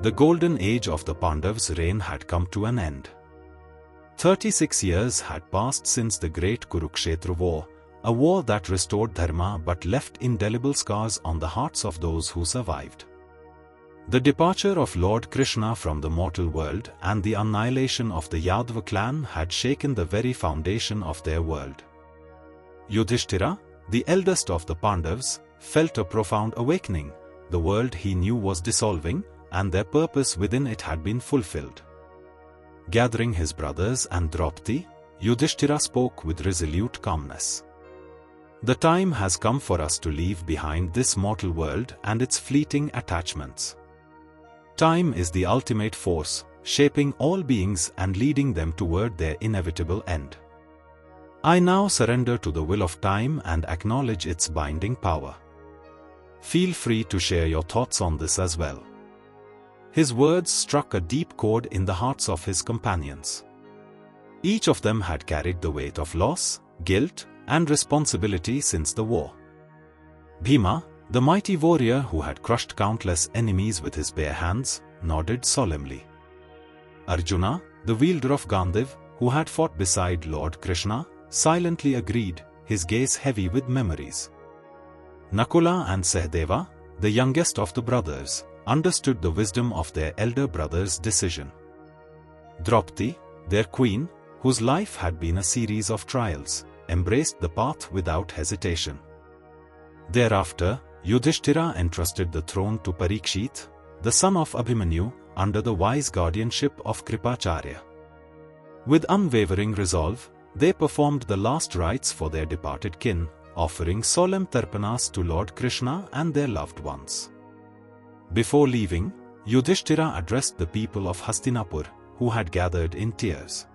The golden age of the Pandavas' reign had come to an end. 36 years had passed since the great Kurukshetra war, a war that restored Dharma but left indelible scars on the hearts of those who survived. The departure of Lord Krishna from the mortal world and the annihilation of the Yadava clan had shaken the very foundation of their world. Yudhishthira, the eldest of the Pandavas, felt a profound awakening. The world he knew was dissolving, and their purpose within it had been fulfilled. Gathering his brothers and Draupadi, Yudhishthira spoke with resolute calmness. The time has come for us to leave behind this mortal world and its fleeting attachments. Time is the ultimate force, shaping all beings and leading them toward their inevitable end. I now surrender to the will of time and acknowledge its binding power. Feel free to share your thoughts on this as well. His words struck a deep chord in the hearts of his companions. Each of them had carried the weight of loss, guilt, and responsibility since the war. Bhima, the mighty warrior who had crushed countless enemies with his bare hands, nodded solemnly. Arjuna, the wielder of Gaandiv, who had fought beside Lord Krishna, silently agreed, his gaze heavy with memories. Nakula and Sahadeva, the youngest of the brothers, understood the wisdom of their elder brother's decision. Draupadi, their queen, whose life had been a series of trials, embraced the path without hesitation. Thereafter, Yudhishthira entrusted the throne to Parikshit, the son of Abhimanyu, under the wise guardianship of Kripacharya. With unwavering resolve, they performed the last rites for their departed kin, offering solemn tarpanas to Lord Krishna and their loved ones. Before leaving, Yudhishthira addressed the people of Hastinapur, who had gathered in tears.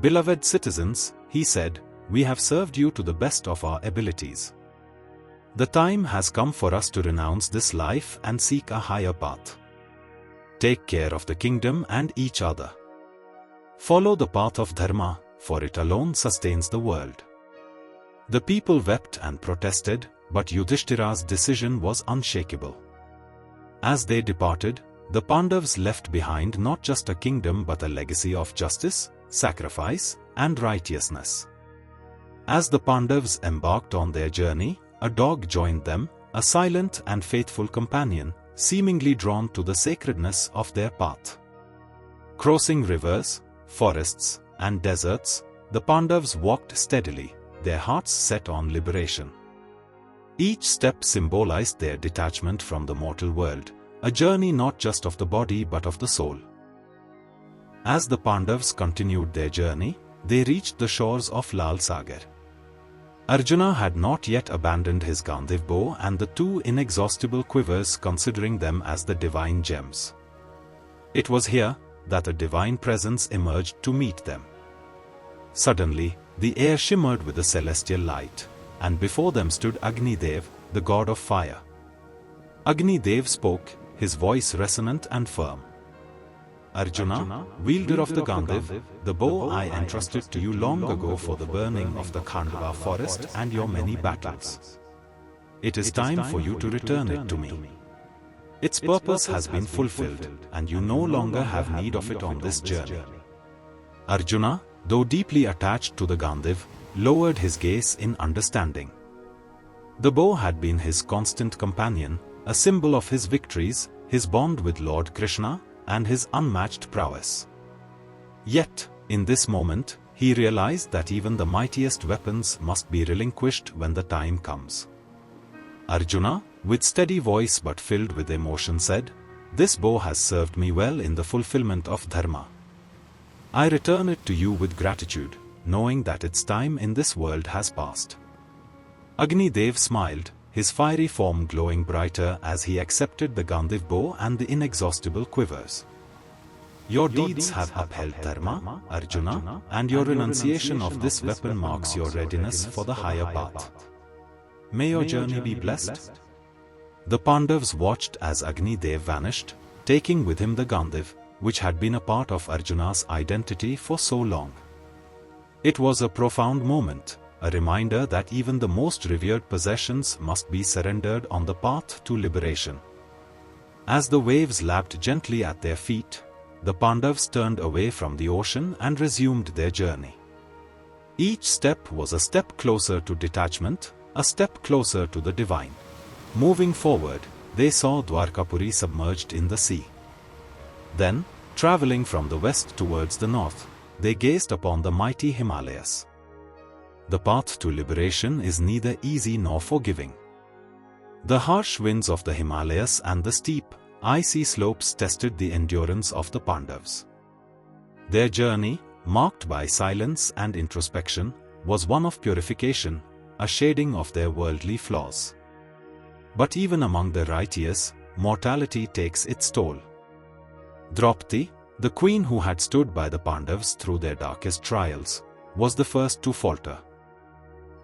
"Beloved citizens," he said, "we have served you to the best of our abilities. The time has come for us to renounce this life and seek a higher path. Take care of the kingdom and each other. Follow the path of Dharma, for it alone sustains the world." The people wept and protested, but Yudhishthira's decision was unshakable. As they departed, the Pandavas left behind not just a kingdom but a legacy of justice, sacrifice, and righteousness. As the Pandavas embarked on their journey, a dog joined them, a silent and faithful companion, seemingly drawn to the sacredness of their path. Crossing rivers, forests, and deserts, the Pandavas walked steadily, their hearts set on liberation. Each step symbolized their detachment from the mortal world, a journey not just of the body but of the soul. As the Pandavas continued their journey, they reached the shores of Lal Sagar. Arjuna had not yet abandoned his Gaandiv bow and the two inexhaustible quivers, considering them as the divine gems. It was here that a divine presence emerged to meet them. Suddenly, the air shimmered with a celestial light, and before them stood Agni Dev, the god of fire. Agni Dev spoke, his voice resonant and firm. "Arjuna, wielder of the Gaandiv, the bow I entrusted to you long ago for the burning of the Khandava forest and your many battles. It is time for you to return it to me. Its purpose has been fulfilled, and you no longer have need of it on this journey." Arjuna, though deeply attached to the Gaandiv, lowered his gaze in understanding. The bow had been his constant companion, a symbol of his victories, his bond with Lord Krishna, and his unmatched prowess. Yet, in this moment, he realized that even the mightiest weapons must be relinquished when the time comes. Arjuna, with steady voice but filled with emotion, said, "This bow has served me well in the fulfillment of Dharma. I return it to you with gratitude, knowing that its time in this world has passed." Agni Dev smiled, his fiery form glowing brighter as he accepted the Gaandiv bow and the inexhaustible quivers. "Your deeds have upheld Dharma, Arjuna, and your renunciation of this weapon marks your readiness for the higher path. May your journey be blessed." The Pandavas watched as Agni Dev vanished, taking with him the Gaandiv, which had been a part of Arjuna's identity for so long. It was a profound moment, a reminder that even the most revered possessions must be surrendered on the path to liberation. As the waves lapped gently at their feet, the Pandavas turned away from the ocean and resumed their journey. Each step was a step closer to detachment, a step closer to the divine. Moving forward, they saw Dwarkapuri submerged in the sea. Then, traveling from the west towards the north, they gazed upon the mighty Himalayas. The path to liberation is neither easy nor forgiving. The harsh winds of the Himalayas and the steep, icy slopes tested the endurance of the Pandavas. Their journey, marked by silence and introspection, was one of purification, a shading of their worldly flaws. But even among the righteous, mortality takes its toll. Draupadi, the queen who had stood by the Pandavas through their darkest trials, was the first to falter.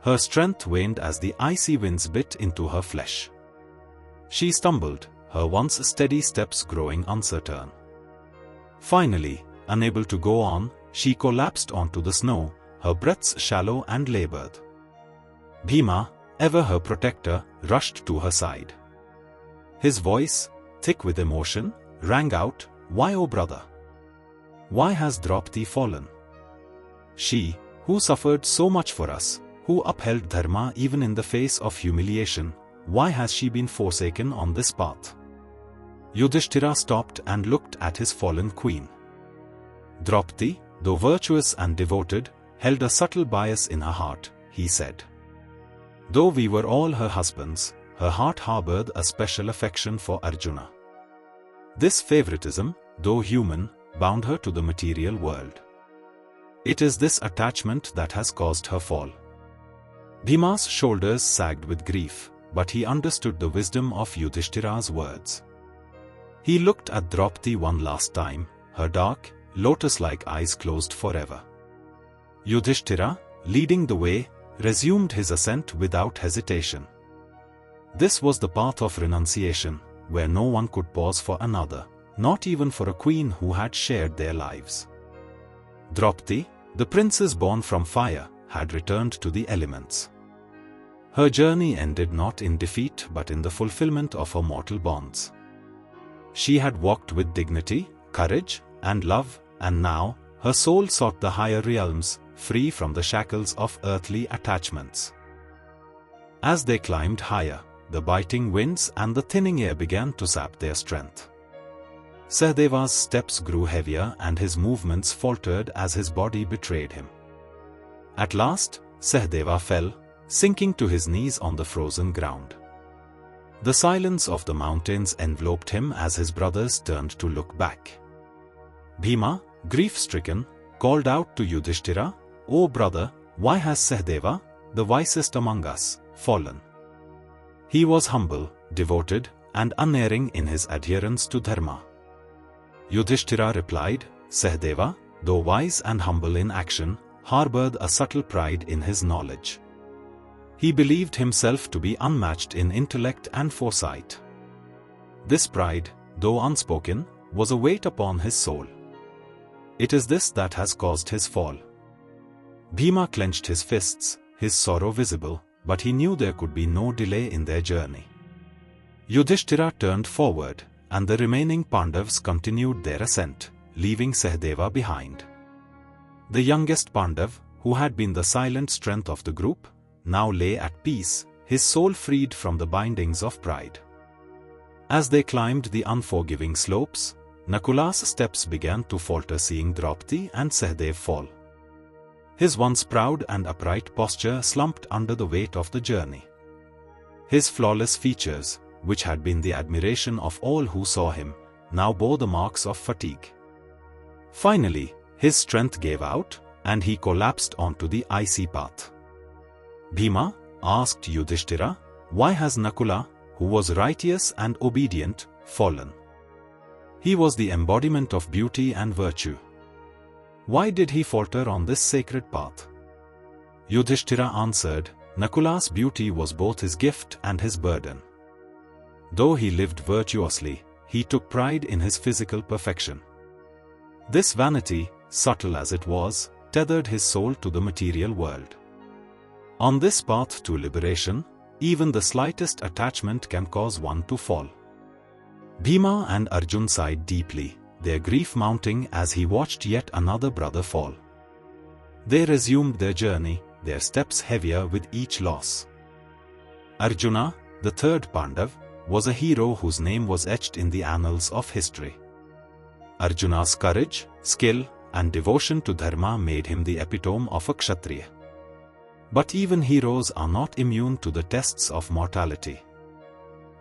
Her strength waned as the icy winds bit into her flesh. She stumbled, her once steady steps growing uncertain. Finally, unable to go on, she collapsed onto the snow, her breaths shallow and labored. Bhima, ever her protector, rushed to her side. His voice, thick with emotion, rang out, "Why, O brother? Why has Draupadi fallen? She, who suffered so much for us, who upheld Dharma even in the face of humiliation, why has she been forsaken on this path?" Yudhishthira stopped and looked at his fallen queen. Draupadi, though virtuous and devoted, held a subtle bias in her heart, he said. Though we were all her husbands, her heart harbored a special affection for Arjuna. This favoritism, though human, bound her to the material world. It is this attachment that has caused her fall. Bhima's shoulders sagged with grief, but he understood the wisdom of Yudhishthira's words. He looked at Draupadi one last time, her dark, lotus-like eyes closed forever. Yudhishthira, leading the way, resumed his ascent without hesitation. This was the path of renunciation, where no one could pause for another, not even for a queen who had shared their lives. Draupadi, the princess born from fire, had returned to the elements. Her journey ended not in defeat but in the fulfillment of her mortal bonds. She had walked with dignity, courage, and love, and now, her soul sought the higher realms, free from the shackles of earthly attachments. As they climbed higher, the biting winds and the thinning air began to sap their strength. Sahadeva's steps grew heavier and his movements faltered as his body betrayed him. At last, Sahadeva fell, sinking to his knees on the frozen ground. The silence of the mountains enveloped him as his brothers turned to look back. Bhima, grief-stricken, called out to Yudhishthira, "O brother, why has Sahadeva, the wisest among us, fallen?" He was humble, devoted, and unerring in his adherence to Dharma. Yudhishthira replied, "Sahadeva, though wise and humble in action, harbored a subtle pride in his knowledge. He believed himself to be unmatched in intellect and foresight. This pride, though unspoken, was a weight upon his soul. It is this that has caused his fall." Bhima clenched his fists, his sorrow visible, but he knew there could be no delay in their journey. Yudhishthira turned forward, and the remaining Pandavas continued their ascent, leaving Sahadeva behind. The youngest Pandav, who had been the silent strength of the group, now lay at peace, his soul freed from the bindings of pride. As they climbed the unforgiving slopes, Nakula's steps began to falter seeing Draupadi and Sahadeva fall. His once proud and upright posture slumped under the weight of the journey. His flawless features, which had been the admiration of all who saw him, now bore the marks of fatigue. Finally, his strength gave out, and he collapsed onto the icy path. Bhima asked Yudhishthira, "Why has Nakula, who was righteous and obedient, fallen? He was the embodiment of beauty and virtue. Why did he falter on this sacred path?" Yudhishthira answered, "Nakula's beauty was both his gift and his burden. Though he lived virtuously, he took pride in his physical perfection. This vanity, subtle as it was, tethered his soul to the material world. On this path to liberation, even the slightest attachment can cause one to fall." Bhima and Arjun sighed deeply, their grief mounting as he watched yet another brother fall. They resumed their journey, their steps heavier with each loss. Arjuna, the third Pandav, was a hero whose name was etched in the annals of history. Arjuna's courage, skill, and devotion to Dharma made him the epitome of a Kshatriya. But even heroes are not immune to the tests of mortality.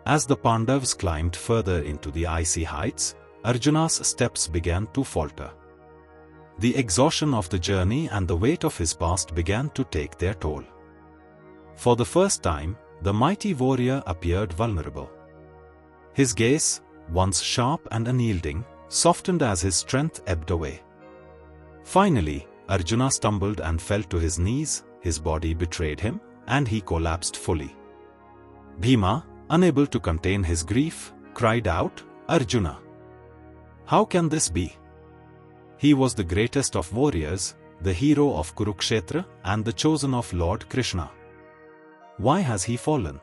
As the Pandavas climbed further into the icy heights, Arjuna's steps began to falter. The exhaustion of the journey and the weight of his past began to take their toll. For the first time, the mighty warrior appeared vulnerable. His gaze, once sharp and unyielding, softened as his strength ebbed away. Finally, Arjuna stumbled and fell to his knees, his body betrayed him, and he collapsed fully. Bhima, unable to contain his grief, cried out, "Arjuna! How can this be? He was the greatest of warriors, the hero of Kurukshetra, and the chosen of Lord Krishna. Why has he fallen?"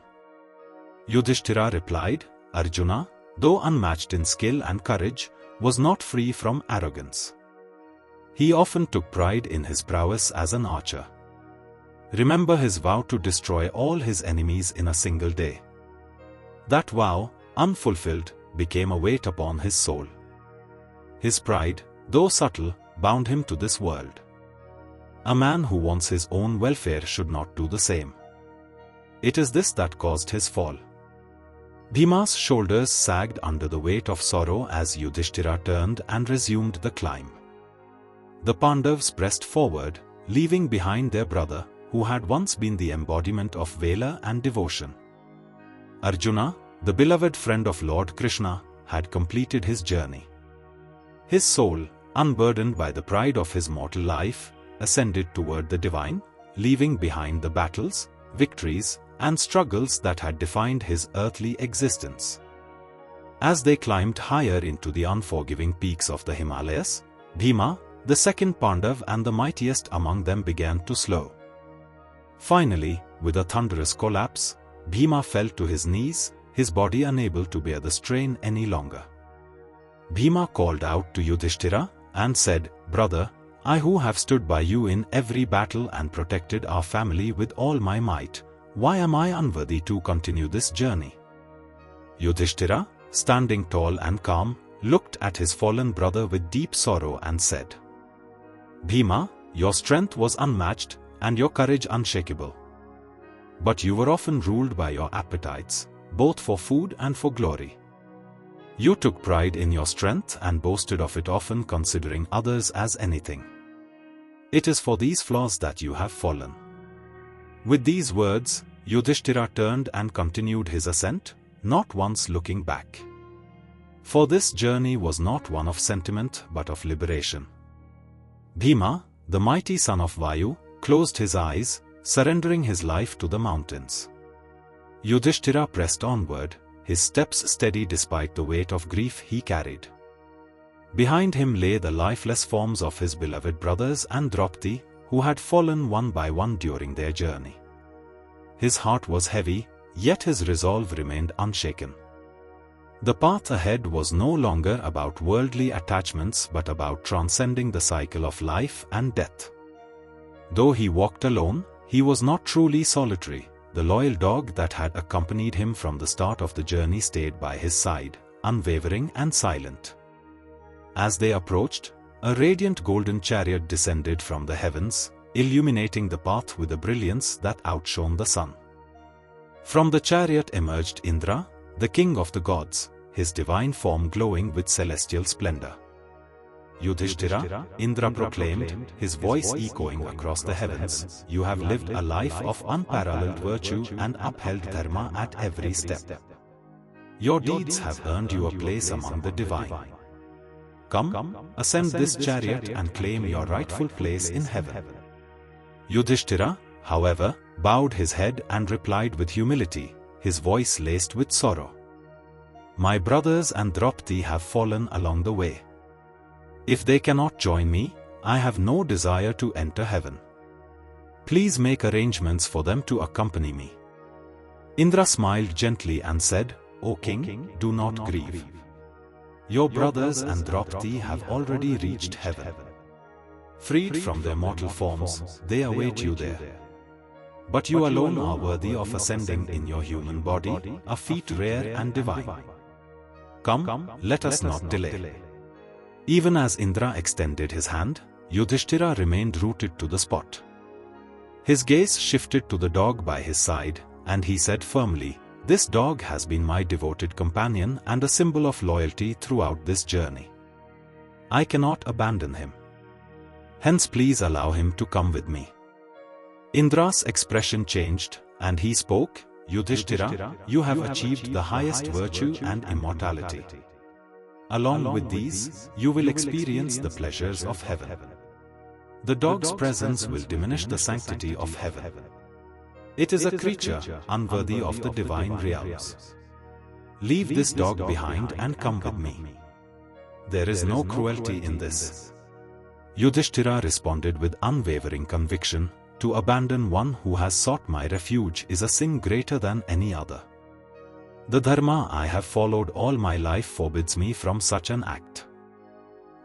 Yudhishthira replied, "Arjuna, though unmatched in skill and courage, was not free from arrogance. He often took pride in his prowess as an archer. Remember his vow to destroy all his enemies in a single day. That vow, unfulfilled, became a weight upon his soul. His pride, though subtle, bound him to this world. A man who wants his own welfare should not do the same. It is this that caused his fall." Bhima's shoulders sagged under the weight of sorrow as Yudhishthira turned and resumed the climb. The Pandavas pressed forward, leaving behind their brother, who had once been the embodiment of valor and devotion. Arjuna, the beloved friend of Lord Krishna, had completed his journey. His soul, unburdened by the pride of his mortal life, ascended toward the divine, leaving behind the battles, victories, and struggles that had defined his earthly existence. As they climbed higher into the unforgiving peaks of the Himalayas, Bhima, the second Pandav and the mightiest among them, began to slow. Finally, with a thunderous collapse, Bhima fell to his knees, his body unable to bear the strain any longer. Bhima called out to Yudhishthira and said, "Brother, I who have stood by you in every battle and protected our family with all my might, why am I unworthy to continue this journey?" Yudhishthira, standing tall and calm, looked at his fallen brother with deep sorrow and said, "Bhima, your strength was unmatched and your courage unshakable. But you were often ruled by your appetites, both for food and for glory. You took pride in your strength and boasted of it, often considering others as anything. It is for these flaws that you have fallen." With these words, Yudhishthira turned and continued his ascent, not once looking back. For this journey was not one of sentiment but of liberation. Bhima, the mighty son of Vayu, closed his eyes, surrendering his life to the mountains. Yudhishthira pressed onward, his steps steady despite the weight of grief he carried. Behind him lay the lifeless forms of his beloved brothers and Draupadi, who had fallen one by one during their journey. His heart was heavy, yet his resolve remained unshaken. The path ahead was no longer about worldly attachments but about transcending the cycle of life and death. Though he walked alone, he was not truly solitary. The loyal dog that had accompanied him from the start of the journey stayed by his side, unwavering and silent. As they approached, a radiant golden chariot descended from the heavens, illuminating the path with a brilliance that outshone the sun. From the chariot emerged Indra, the king of the gods, his divine form glowing with celestial splendor. Yudhishthira, Indra proclaimed, his voice echoing across the heavens, "You have lived a life of unparalleled virtue and upheld Dharma at every step. Your deeds have earned you a place among the divine. Come, ascend this chariot and claim your rightful place in heaven." Yudhishthira, however, bowed his head and replied with humility, his voice laced with sorrow, "My brothers and Draupadi have fallen along the way. If they cannot join me, I have no desire to enter heaven. Please make arrangements for them to accompany me." Indra smiled gently and said, "O king, do not grieve. Your brothers and Draupadi have already reached heaven. Freed from their mortal forms, they await you there. But you alone are worthy of ascending in your human body, a feat rare and divine. Come, let us not delay. Even as Indra extended his hand, Yudhishthira remained rooted to the spot. His gaze shifted to the dog by his side, and he said firmly, "This dog has been my devoted companion and a symbol of loyalty throughout this journey. I cannot abandon him. Hence please allow him to come with me." Indra's expression changed, and he spoke, "Yudhishthira, you have achieved the highest virtue and immortality. Along with these, you will experience the pleasures of heaven. The dog's presence will diminish the sanctity of heaven. It is a creature unworthy of the divine realms. Leave this dog behind and come with me. There is no cruelty in this." Yudhishthira responded with unwavering conviction, "To abandon one who has sought my refuge is a sin greater than any other. The Dharma I have followed all my life forbids me from such an act.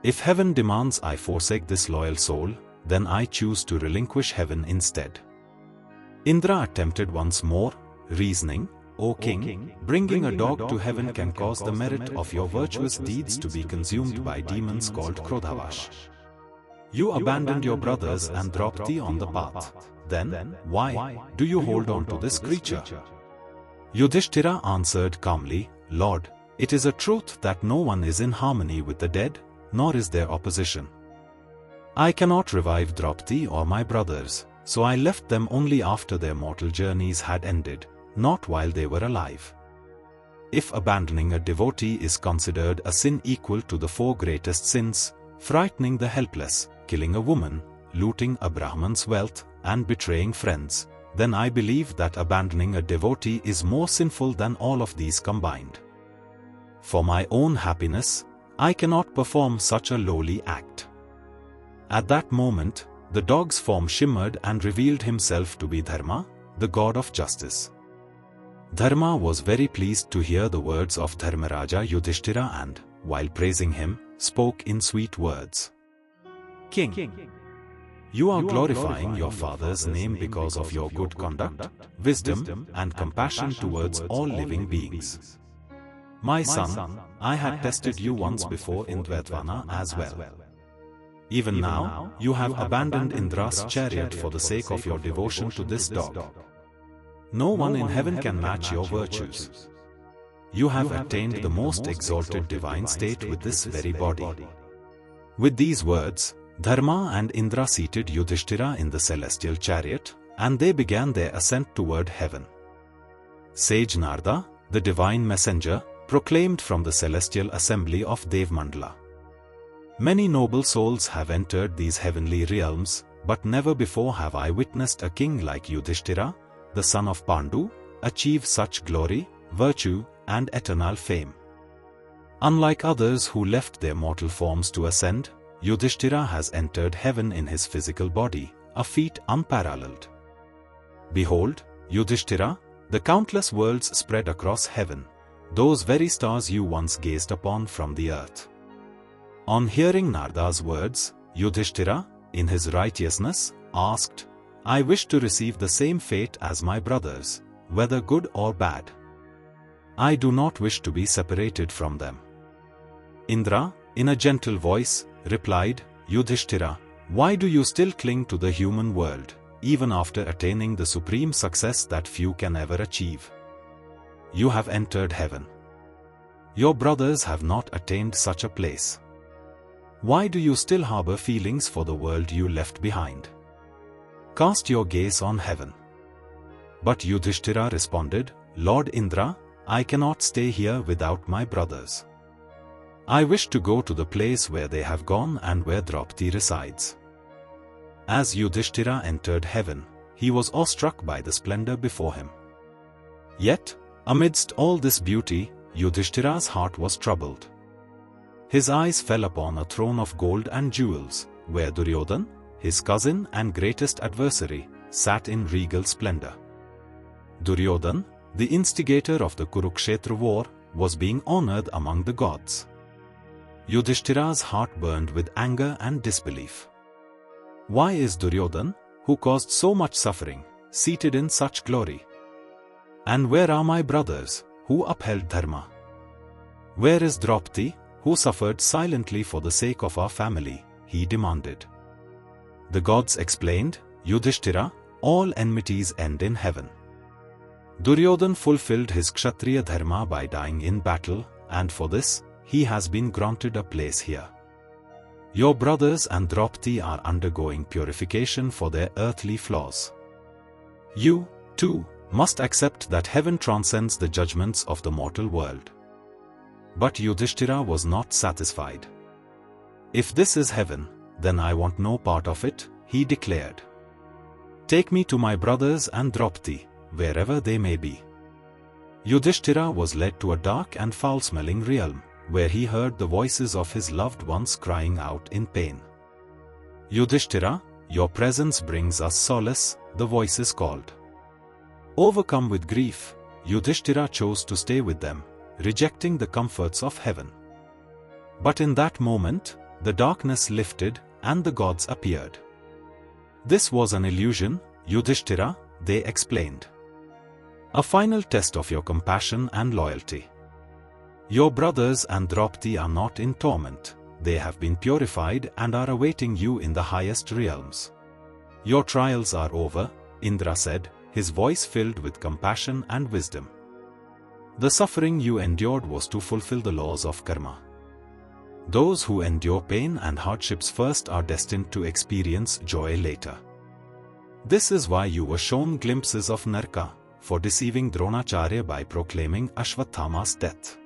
If heaven demands I forsake this loyal soul, then I choose to relinquish heaven instead." Indra attempted once more, reasoning, "O king, bringing a dog to heaven can cause the merit of your virtuous deeds to be consumed by demons called Krodhavash. You abandoned your brothers and Draupadi on the path. Then, why do you hold on to this creature?" Yudhishthira answered calmly, "Lord, it is a truth that no one is in harmony with the dead, nor is there opposition. I cannot revive Draupadi or my brothers, so I left them only after their mortal journeys had ended, not while they were alive. If abandoning a devotee is considered a sin equal to the 4 greatest sins, frightening the helpless, killing a woman, looting a Brahman's wealth, and betraying friends, then I believe that abandoning a devotee is more sinful than all of these combined. For my own happiness, I cannot perform such a lowly act." At that moment, the dog's form shimmered and revealed himself to be Dharma, the god of justice. Dharma was very pleased to hear the words of Dharmaraja Yudhishthira and, while praising him, spoke in sweet words. "King, you are glorifying your father's name because of your good conduct, wisdom, and compassion towards all living beings. My son, I had tested you once before in Dvaitavana as well. Even now, you have abandoned Indra's chariot for the sake of your devotion to this dog. No one in heaven can match your virtues. You have attained the most exalted divine state with this very body." With these words, Dharma and Indra seated Yudhishthira in the celestial chariot, and they began their ascent toward heaven. Sage Narada, the divine messenger, proclaimed from the celestial assembly of Devmandala, "Many noble souls have entered these heavenly realms, but never before have I witnessed a king like Yudhishthira, the son of Pandu, achieve such glory, virtue, and eternal fame. Unlike others who left their mortal forms to ascend, Yudhishthira has entered heaven in his physical body, a feat unparalleled. Behold, Yudhishthira, the countless worlds spread across heaven, those very stars you once gazed upon from the earth." On hearing Narada's words, Yudhishthira, in his righteousness, asked, "I wish to receive the same fate as my brothers, whether good or bad. I do not wish to be separated from them." Indra, in a gentle voice, replied, "Yudhishthira, why do you still cling to the human world, even after attaining the supreme success that few can ever achieve? You have entered heaven. Your brothers have not attained such a place. Why do you still harbor feelings for the world you left behind? Cast your gaze on heaven." But Yudhishthira responded, "Lord Indra, I cannot stay here without my brothers. I wish to go to the place where they have gone and where Draupadi resides." As Yudhishthira entered heaven, he was awestruck by the splendor before him. Yet, amidst all this beauty, Yudhishthira's heart was troubled. His eyes fell upon a throne of gold and jewels, where Duryodhan, his cousin and greatest adversary, sat in regal splendor. Duryodhan, the instigator of the Kurukshetra war, was being honored among the gods. Yudhishthira's heart burned with anger and disbelief. Why is Duryodhan, who caused so much suffering, seated in such glory? And where are my brothers, who upheld Dharma? Where is Draupadi, who suffered silently for the sake of our family? He demanded. The gods explained, Yudhishthira, all enmities end in heaven. Duryodhan fulfilled his Kshatriya Dharma by dying in battle, and for this, he has been granted a place here. Your brothers and Draupadi are undergoing purification for their earthly flaws. You, too, must accept that heaven transcends the judgments of the mortal world. But Yudhishthira was not satisfied. If this is heaven, then I want no part of it, he declared. Take me to my brothers and Draupadi, wherever they may be. Yudhishthira was led to a dark and foul-smelling realm, where he heard the voices of his loved ones crying out in pain. Yudhishthira, your presence brings us solace, the voices called. Overcome with grief, Yudhishthira chose to stay with them, rejecting the comforts of heaven. But in that moment, the darkness lifted, and the gods appeared. This was an illusion, Yudhishthira, they explained. A final test of your compassion and loyalty. Your brothers and Draupadi are not in torment, they have been purified and are awaiting you in the highest realms. Your trials are over, Indra said, his voice filled with compassion and wisdom. The suffering you endured was to fulfill the laws of karma. Those who endure pain and hardships first are destined to experience joy later. This is why you were shown glimpses of Narka, for deceiving Dronacharya by proclaiming Ashwathama's death.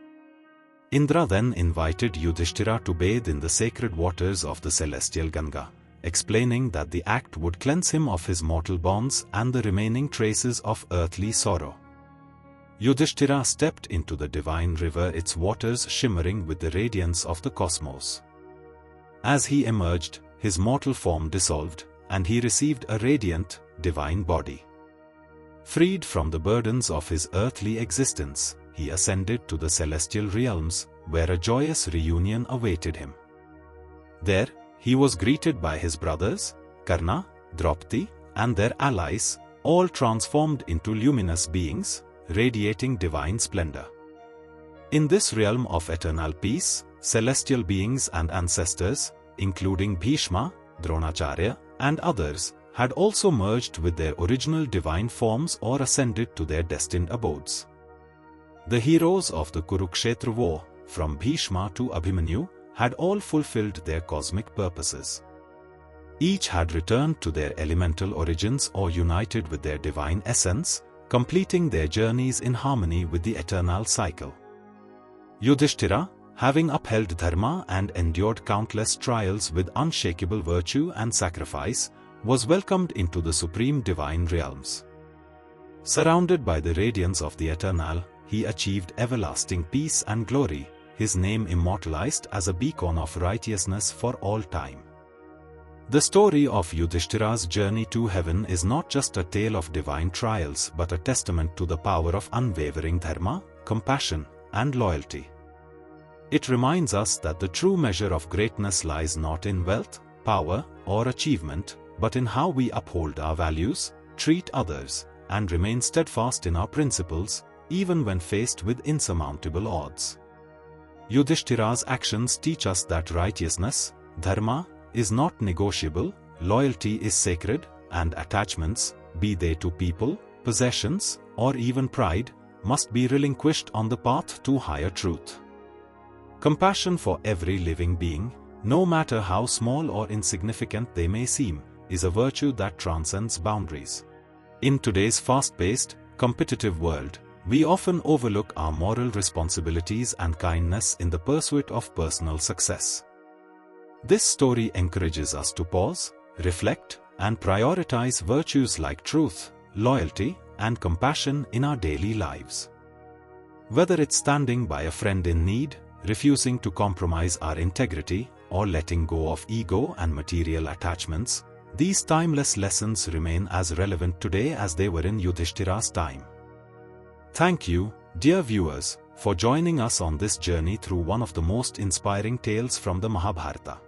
Indra then invited Yudhishthira to bathe in the sacred waters of the celestial Ganga, explaining that the act would cleanse him of his mortal bonds and the remaining traces of earthly sorrow. Yudhishthira stepped into the divine river, its waters shimmering with the radiance of the cosmos. As he emerged, his mortal form dissolved, and he received a radiant, divine body. Freed from the burdens of his earthly existence, he ascended to the celestial realms, where a joyous reunion awaited him. There, he was greeted by his brothers, Karna, Draupadi, and their allies, all transformed into luminous beings, radiating divine splendor. In this realm of eternal peace, celestial beings and ancestors, including Bhishma, Dronacharya, and others, had also merged with their original divine forms or ascended to their destined abodes. The heroes of the Kurukshetra war, from Bhishma to Abhimanyu, had all fulfilled their cosmic purposes. Each had returned to their elemental origins or united with their divine essence, completing their journeys in harmony with the eternal cycle. Yudhishthira, having upheld Dharma and endured countless trials with unshakable virtue and sacrifice, was welcomed into the supreme divine realms. Surrounded by the radiance of the eternal, he achieved everlasting peace and glory, his name immortalized as a beacon of righteousness for all time. The story of Yudhishthira's journey to heaven is not just a tale of divine trials but a testament to the power of unwavering dharma, compassion, and loyalty. It reminds us that the true measure of greatness lies not in wealth, power, or achievement, but in how we uphold our values, treat others, and remain steadfast in our principles, even when faced with insurmountable odds. Yudhishthira's actions teach us that righteousness, dharma, is not negotiable, loyalty is sacred, and attachments, be they to people, possessions, or even pride, must be relinquished on the path to higher truth. Compassion for every living being, no matter how small or insignificant they may seem, is a virtue that transcends boundaries. In today's fast-paced, competitive world, we often overlook our moral responsibilities and kindness in the pursuit of personal success. This story encourages us to pause, reflect, and prioritize virtues like truth, loyalty, and compassion in our daily lives. Whether it's standing by a friend in need, refusing to compromise our integrity, or letting go of ego and material attachments, these timeless lessons remain as relevant today as they were in Yudhishthira's time. Thank you Dear viewers, for joining us on this journey through one of the most inspiring tales from the Mahabharata.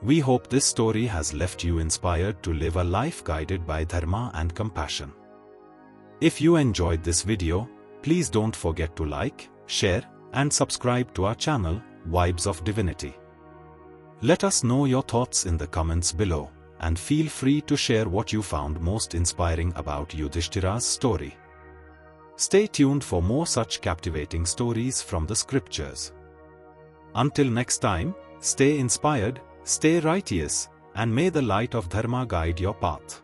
We hope this story has left you inspired to live a life guided by Dharma and compassion. If you enjoyed this video, please don't forget to like, share, and subscribe to our channel, Vibes of Divinity. Let us know your thoughts in the comments below, and feel free to share what you found most inspiring about Yudhishthira's story. Stay tuned for more such captivating stories from the scriptures. Until next time, stay inspired, stay righteous, and may the light of Dharma guide your path.